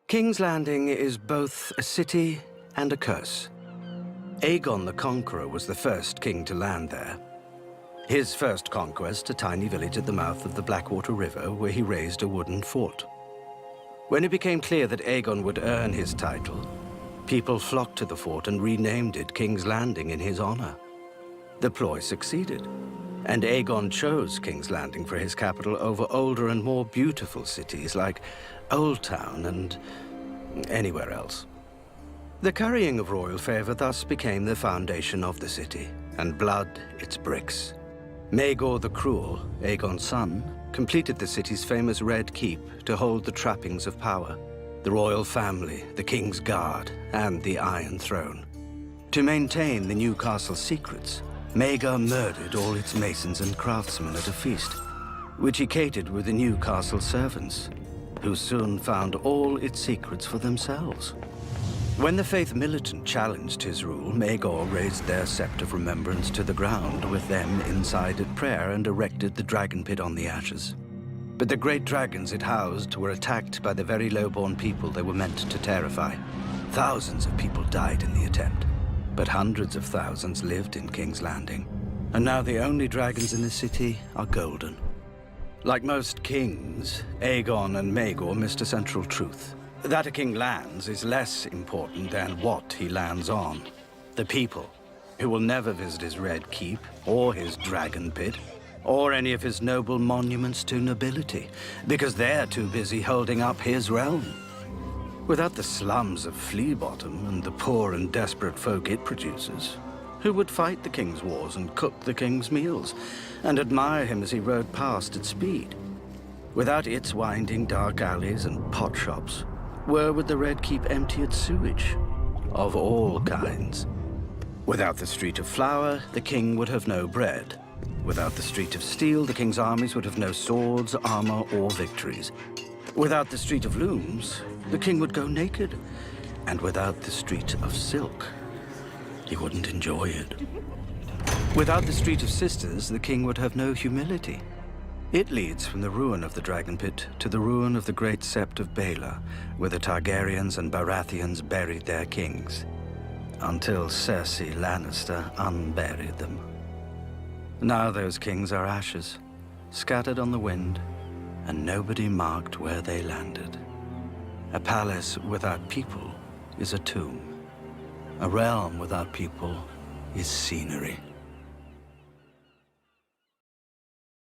King's Landing is both a city and a curse. Aegon the Conqueror was the first king to land there. His first conquest, a tiny village at the mouth of the Blackwater River, where he raised a wooden fort. When it became clear that Aegon would earn his title, people flocked to the fort and renamed it King's Landing in his honor. The ploy succeeded, and Aegon chose King's Landing for his capital over older and more beautiful cities like Old Town and anywhere else. The currying of royal favor thus became the foundation of the city, and blood its bricks. Maegor the Cruel, Aegon's son, completed the city's famous Red Keep to hold the trappings of power, the royal family, the king's guard, and the Iron Throne. To maintain the new castle's secrets, Maegor murdered all its masons and craftsmen at a feast, which he catered with the new castle servants, who soon found all its secrets for themselves. When the Faith Militant challenged his rule, Maegor raised their Sept of Remembrance to the ground with them inside at prayer and erected the dragon pit on the ashes. But the great dragons it housed were attacked by the very low-born people they were meant to terrify. Thousands of people died in the attempt, but hundreds of thousands lived in King's Landing. And now the only dragons in the city are golden. Like most kings, Aegon and Maegor missed a central truth. That a king lands is less important than what he lands on. The people, who will never visit his Red Keep, or his Dragon Pit, or any of his noble monuments to nobility, because they're too busy holding up his realm. Without the slums of Flea Bottom and the poor and desperate folk it produces, who would fight the king's wars and cook the king's meals, and admire him as he rode past at speed? Without its winding dark alleys and pot shops, where would the Red Keep empty its sewage? Of all kinds. Without the Street of Flour, the king would have no bread. Without the Street of Steel, the king's armies would have no swords, armor, or victories. Without the Street of Looms, the king would go naked. And without the Street of Silk, he wouldn't enjoy it. Without the Street of Sisters, the king would have no humility. It leads from the ruin of the Dragon Pit to the ruin of the great Sept of Baelor, where the Targaryens and Baratheons buried their kings, until Cersei Lannister unburied them. Now those kings are ashes, scattered on the wind, and nobody marked where they landed. A palace without people is a tomb. A realm without people is scenery.